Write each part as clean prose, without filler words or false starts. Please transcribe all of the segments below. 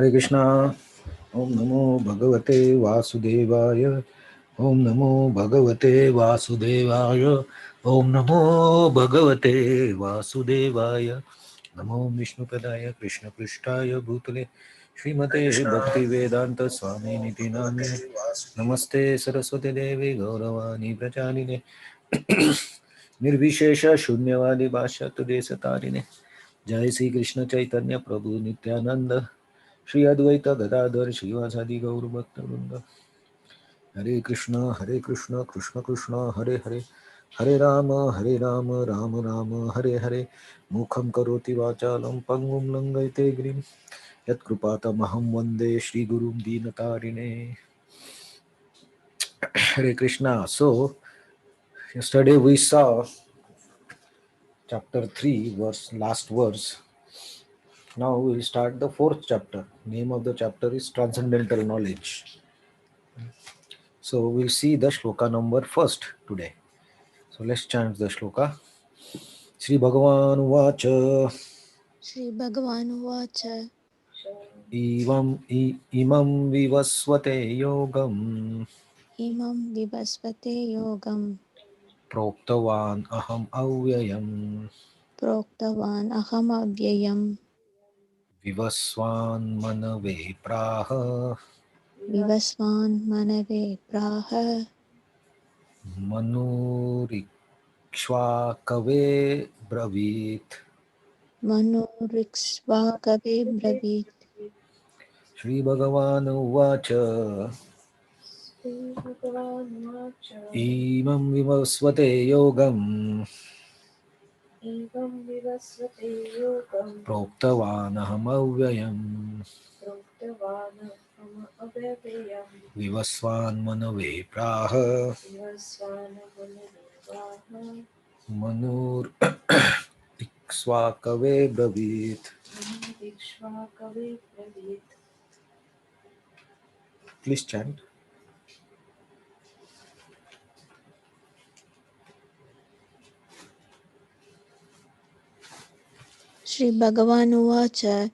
Hare Krishna. Om Namo Bhagavate Vasudevaya. Om Namo Bhagavate Vasudevaya. Om Namo Bhagavate Vasudevaya. Namo Vishnu Padaya Krishna Prishtaya Bhutale Srimate Bhakti Vedanta Swami Niti Namine Namaste Saraswati Devi Gauravani Pracharine Nirvishesha Shunyavadi Bhasha Tudesa Tarine Jai Sri Krishna Chaitanya Prabhu Nityananda Shri Advaita Gadadhar Shivasadi Gaur Bhakta Hare Krishna, Krishna Krishna, Hare Hare, Hare Rama, Rama Rama, Hare Hare, Mukham Karoti Vachalam Pangum Langaite Grim, Yat Krupata Maham Vande Shri Gurum Dinatarine. Hare Krishna. So, yesterday we saw chapter 3, last verse. Now we will start the fourth chapter. Name of the chapter is Transcendental Knowledge. So we'll see the shloka number first today. So let's chant the shloka. Sri Bhagavan Vacha Shri Bhagavan Vacha Imam Vivasvate Yogam Imam Vivasvate Yogam Proktavan Aham Avyayam Proktavan Aham Avyayam Vivasvan Manave Praha Vivasvan Manave Praha Manurikshva Bravit. Manurikshvakave Bravit. Shri Bhagavan Vacha Sri Bhagavan Vacha Imam Vivasvate Yogam Evam Vivasvate Yogam Proktavanaham Avyayam Proktavanam Avyayam Vivasvan Manave Praha Vivasvana Gunadevaha Manur Ikshvakave Bravit. Manudikshva Kave Pravit. Please chant. Shri Bhagavan Vacha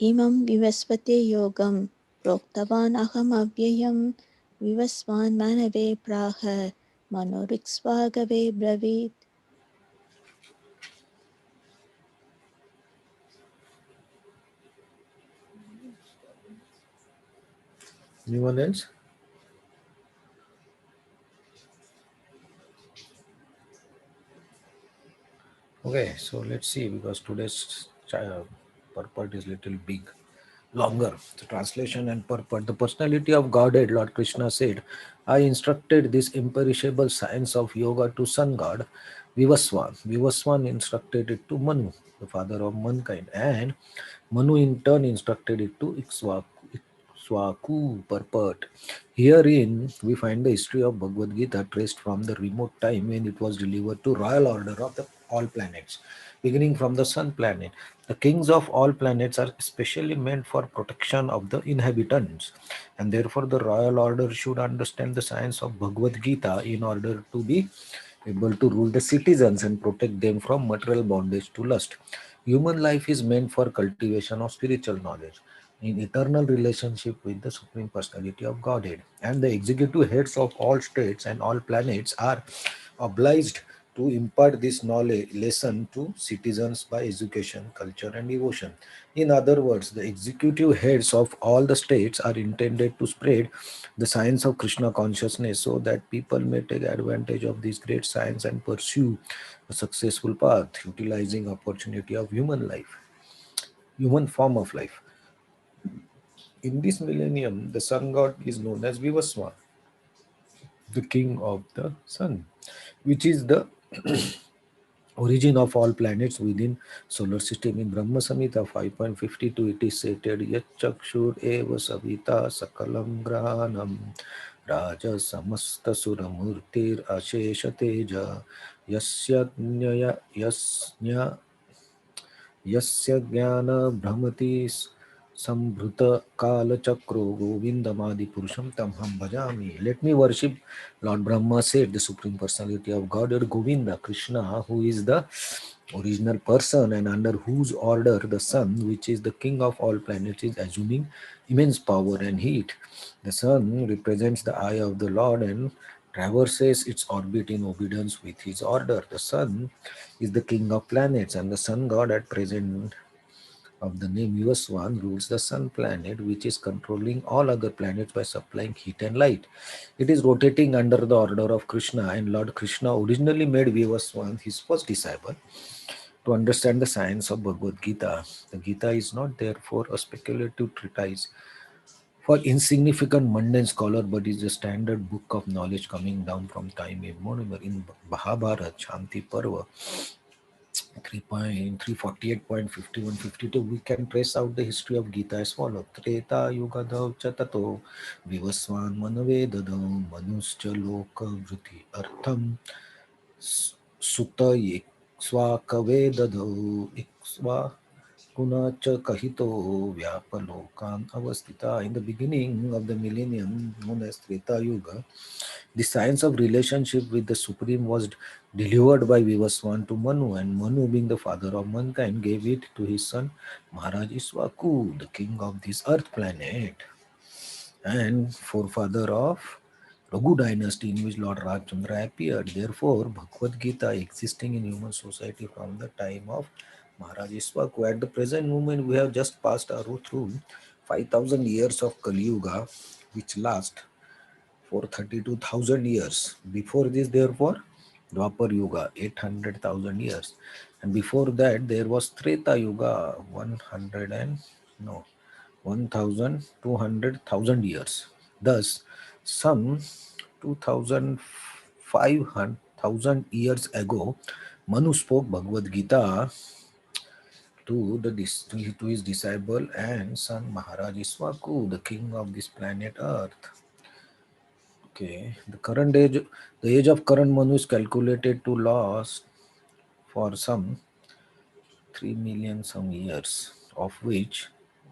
Imam Vivasvate Yogam Proktavan Aham Avyayam Vivasvan Manave Praha Manurikshvakave Bravit. Anyone else? Okay, so let's see, because today's purport is little big, longer. The translation and purport. The personality of Godhead, Lord Krishna said, I instructed this imperishable science of yoga to sun god Vivaswan. Vivaswan instructed it to Manu, the father of mankind, and Manu in turn instructed it to Ikshvaku, purport. Herein we find the history of Bhagavad Gita traced from the remote time when it was delivered to royal order of all planets, beginning from the sun planet. The kings of all planets are specially meant for protection of the inhabitants, and therefore the royal order should understand the science of Bhagavad Gita in order to be able to rule the citizens and protect them from material bondage to lust. Human life is meant for cultivation of spiritual knowledge in eternal relationship with the Supreme Personality of Godhead. And the executive heads of all states and all planets are obliged to impart this knowledge lesson to citizens by education, culture, and devotion. In other words, the executive heads of all the states are intended to spread the science of Krishna consciousness so that people may take advantage of this great science and pursue a successful path, utilizing opportunity of human life, human form of life. In this millennium, the sun god is known as Vivaswan, the king of the sun, which is the origin of all planets within solar system. In Brahma Samhita 5.52 it is stated Yachakshur eva savita sakalam granam raja samasta suramurtir ashesha teja yasya yasnya yasya jnana brahmati Sambhuta Kala Chakro Govindamadi Purusham Tamham Bhajami. Let me worship. Lord Brahma said, the Supreme Personality of Godhead Govinda, Krishna, who is the original person and under whose order the sun, which is the king of all planets, is assuming immense power and heat. The sun represents the eye of the Lord and traverses its orbit in obedience with his order. The sun is the king of planets, and the sun god at present of the name US1 rules the sun planet, which is controlling all other planets by supplying heat and light. It is rotating under the order of Krishna, and Lord Krishna originally made US1 his first disciple to understand the science of Bhagavad Gita. The Gita is not therefore a speculative treatise for insignificant mundane scholar, but is a standard book of knowledge coming down from time immemorial. In Mahabharata, Shanti Parva, 3.348.51-52, we can trace out the history of Gita as follows. Treta Yugadav Chatato Vivaswan Manavedadam Manuscha Loka Vritti Artham Sutta Iksva Kavedadau Iksva Kunacha Kahito Vyapalokan Avastita. In the beginning of the millennium known as Treta Yuga, the science of relationship with the Supreme was delivered by Vivaswan to Manu, and Manu, being the father of mankind, gave it to his son Maharaj Iswaku, the king of this earth planet and forefather of Raghu dynasty in which Lord Ramchandra appeared. Therefore, Bhagavad Gita existing in human society from the time of Maharaj Iswaku. At the present moment, we have just passed through 5,000 years of Kali Yuga, which last for 32,000 years. Before this, therefore, Dwapar Yuga, 800,000 years. And before that, there was Treta Yuga, 100 and no, 1,200,000 years. Thus, some 2,500 years ago, Manu spoke Bhagavad Gita to his disciple and son Maharaj Iswaku, the king of this planet Earth. Okay, the age of current Manu is calculated to last for some 3 million some years, of which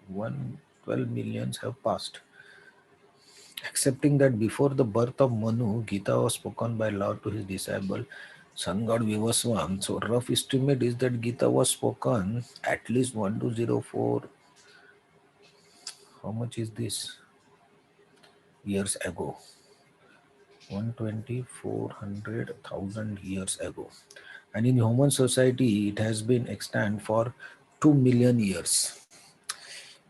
112 millions have passed. Accepting that before the birth of Manu, Gita was spoken by Lord to his disciple, sun god Vivaswan. So rough estimate is that Gita was spoken at least 1204. How much is this? Years ago. 124,000 years ago. And in human society, it has been extant for 2 million years.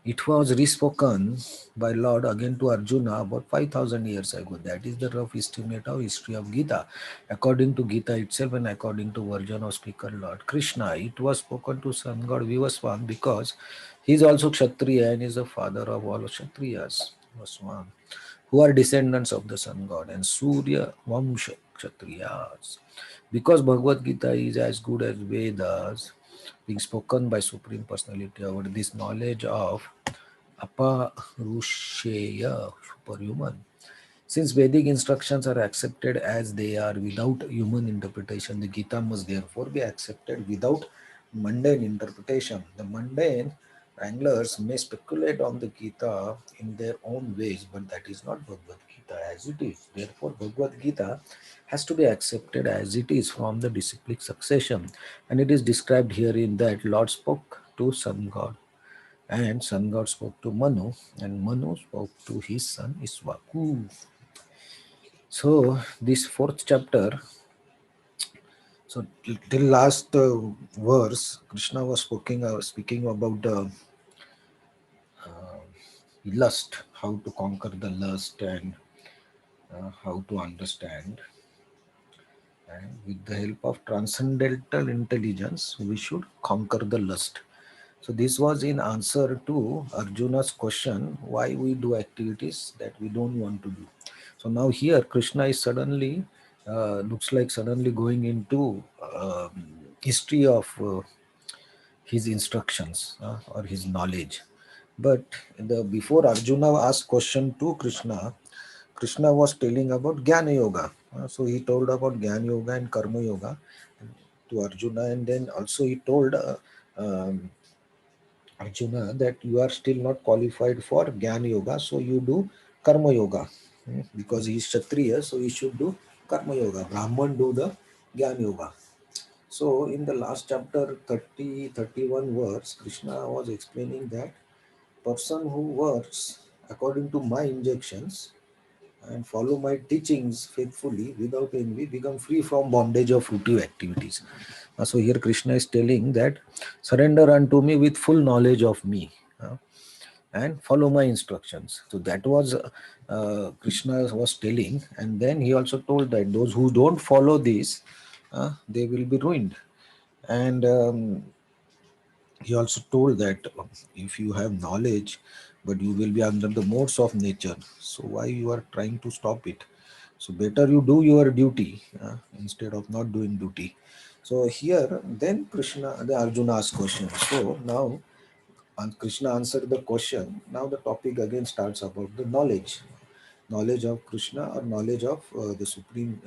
It was respoken by Lord again to Arjuna about 5,000 years ago. That is the rough estimate of history of Gita. According to Gita itself and according to version of speaker Lord Krishna, it was spoken to sun god Vivaswan because he is also Kshatriya and is the father of all Kshatriyas, Vaswan, who are descendants of the sun god and Surya Vamsha Kshatriyas. Because Bhagavad Gita is as good as Vedas, being spoken by Supreme Personality about this knowledge of Aparusheya, superhuman. Since Vedic instructions are accepted as they are without human interpretation, the Gita must therefore be accepted without mundane interpretation. The mundane wranglers may speculate on the Gita in their own ways, but that is not Bhagavad Gita as it is. Therefore, Bhagavad Gita has to be accepted as it is from the disciplic succession, and it is described herein that Lord spoke to Sun God, and Sun God spoke to Manu, and Manu spoke to his son Iswaku. So this fourth chapter, so till last verse, Krishna was speaking about the lust, how to conquer the lust and how to understand. And with the help of transcendental intelligence, we should conquer the lust. So this was in answer to Arjuna's question, why we do activities that we don't want to do. So now here Krishna is suddenly, looks like suddenly going into history of his instructions or his knowledge. But before Arjuna asked question to Krishna, Krishna was telling about Jnana Yoga. So he told about Jnana Yoga and Karma Yoga to Arjuna, and then also he told um, Arjuna, that you are still not qualified for Jnana Yoga, so you do Karma Yoga. Because he is Kshatriya, so he should do Karma Yoga. Brahman do the Jnana Yoga. So in the last chapter 30, 31 verse, Krishna was explaining that person who works according to my injunctions and follow my teachings faithfully without envy become free from bondage of fruitive activities. So here Krishna is telling that surrender unto me with full knowledge of me, and follow my instructions. So that was Krishna was telling, and then he also told that those who don't follow this, they will be ruined. And he also told that if you have knowledge but you will be under the modes of nature, so why you are trying to stop it? So better you do your duty instead of not doing duty. So here then Krishna, the Arjuna asked question. So now, and Krishna answered the question. Now the topic again starts about the knowledge of Krishna, or knowledge of the supreme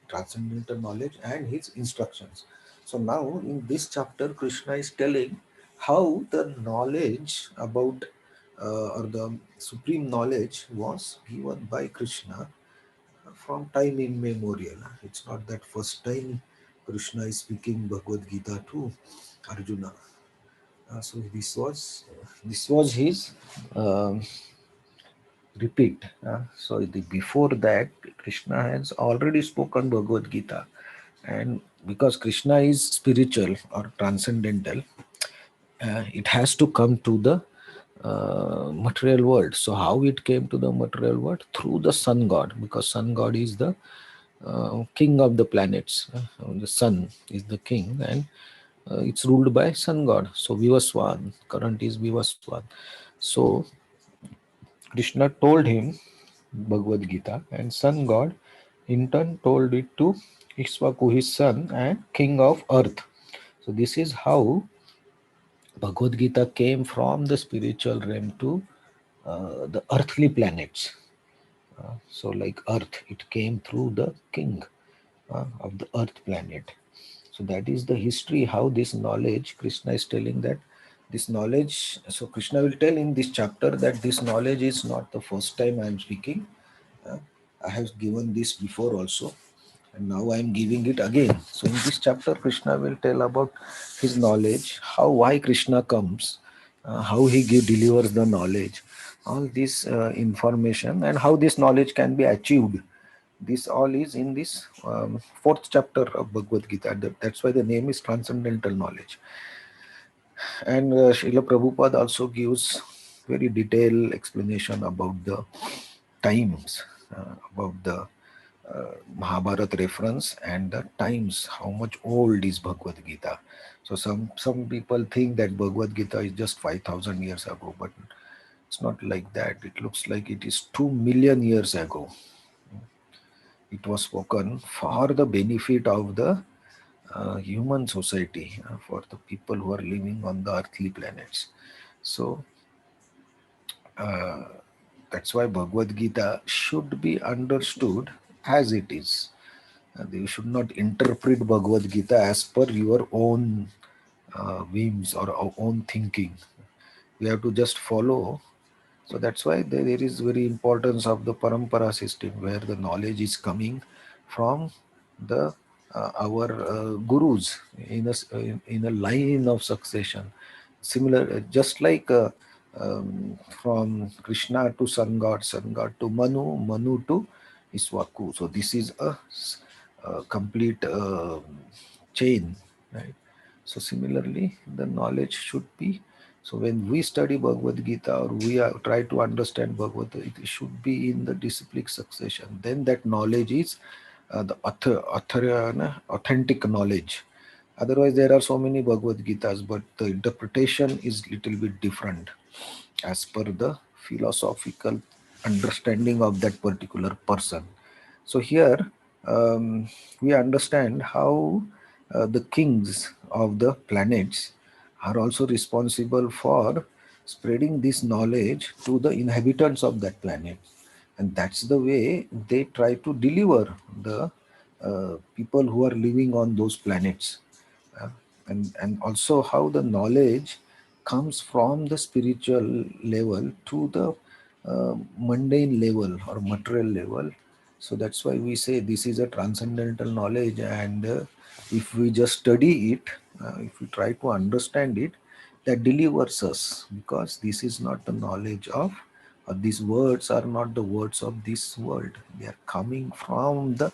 transcendental knowledge and his instructions. So now in this chapter, Krishna is telling how the knowledge about or the supreme knowledge was given by Krishna from time immemorial. It's not that first time Krishna is speaking Bhagavad Gita to Arjuna. So this was his um, repeat. So before that, Krishna has already spoken Bhagavad Gita, and because Krishna is spiritual or transcendental, it has to come to the material world. So how it came to the material world? Through the sun god, because sun god is the king of the planets. The sun is the king, and it's ruled by sun god. So Vivaswan, current is Vivaswan. So Krishna told him Bhagavad Gita, and sun god in turn told it to Ishwaku, his son, and king of earth. So this is how Bhagavad Gita came from the spiritual realm to the earthly planets. So like earth, it came through the king of the earth planet. So that is the history, how this knowledge, Krishna is telling that this knowledge, so Krishna will tell in this chapter that this knowledge is not the first time I am speaking. uh, I have given this before also, and now I am giving it again. So in this chapter, Krishna will tell about his knowledge, how, why Krishna comes, how he delivers the knowledge, all this information, and how this knowledge can be achieved. This all is in this fourth chapter of Bhagavad Gita. That's why the name is Transcendental Knowledge. And Srila Prabhupada also gives very detailed explanation about the times, about the Mahabharata reference and the times, how much old is Bhagavad Gita. So some people think that Bhagavad Gita is just 5,000 years ago, but it's not like that. It looks like it is 2 million years ago. It was spoken for the benefit of the human society, for the people who are living on the earthly planets. So uh, that's why Bhagavad Gita should be understood as it is. You should not interpret Bhagavad Gita as per your own whims or our own thinking. We have to just follow. So that's why there is very importance of the parampara system, where the knowledge is coming from the our gurus in a line of succession. Similar, just like from Krishna to sun god to Manu, Manu to Iswaku. So this is a complete chain, right? So similarly, the knowledge should be. So when we study Bhagavad Gita, or we try to understand Bhagavad Gita, it should be in the disciplic succession. Then that knowledge is authentic knowledge. Otherwise, there are so many Bhagavad Gitas, but the interpretation is little bit different as per the philosophical understanding of that particular person. So here we understand how the kings of the planets are also responsible for spreading this knowledge to the inhabitants of that planet, and that's the way they try to deliver the people who are living on those planets. Uh, and also how the knowledge comes from the spiritual level to the mundane level or material level. So that's why we say this is a transcendental knowledge, and if we just study it, if we try to understand it, that delivers us, because this is not the knowledge of, or these words are not the words of this world. They are coming from the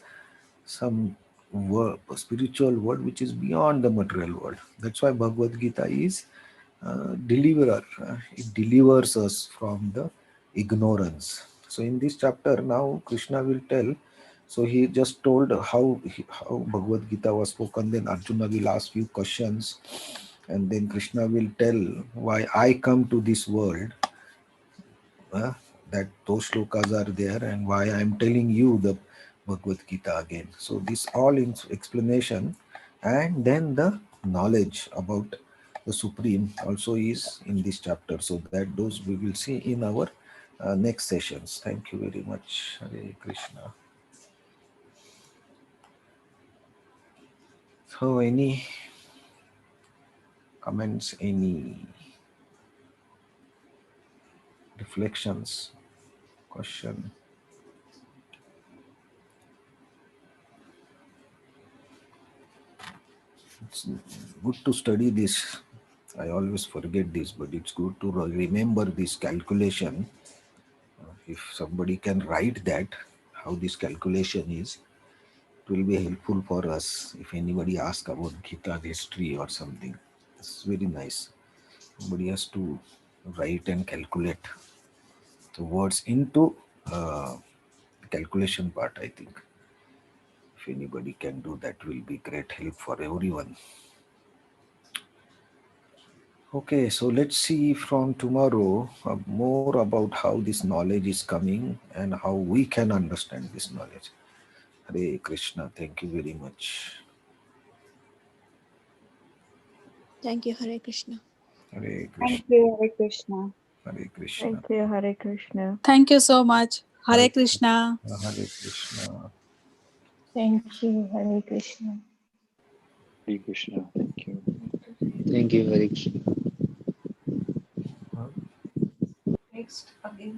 some word, spiritual word which is beyond the material world. That's why Bhagavad Gita is deliverer. It delivers us from the ignorance. So in this chapter now Krishna will tell. So he just told how Bhagavad Gita was spoken. Then Arjuna will ask few questions, and then Krishna will tell why I come to this world, uh, that those shlokas are there, and why I am telling you the Bhagavad Gita again. So this all in explanation, and then the knowledge about the Supreme also is in this chapter. So that those we will see in our next sessions. Thank you very much. Hare Krishna. So any comments, any reflections, question? It's good to study this. I always forget this, but it's good to remember this calculation. If somebody can write that, how this calculation is, it will be helpful for us if anybody asks about Gita history or something. It's very nice. Somebody has to write and calculate the words into the calculation part, I think. If anybody can do that, will be great help for everyone. Okay, so let's see from tomorrow more about how this knowledge is coming and how we can understand this knowledge. Hare Krishna, thank you very much. Thank you, Hare Krishna. Hare Thank Krishna, you, Hare Krishna. Hare Krishna, Thank you, Hare Krishna. Thank you so much. Hare Hare Krishna. Krishna, Hare Krishna. Thank you, Hare Krishna. Hare Krishna. Thank you. Thank you. Thank you, Hare Krishna.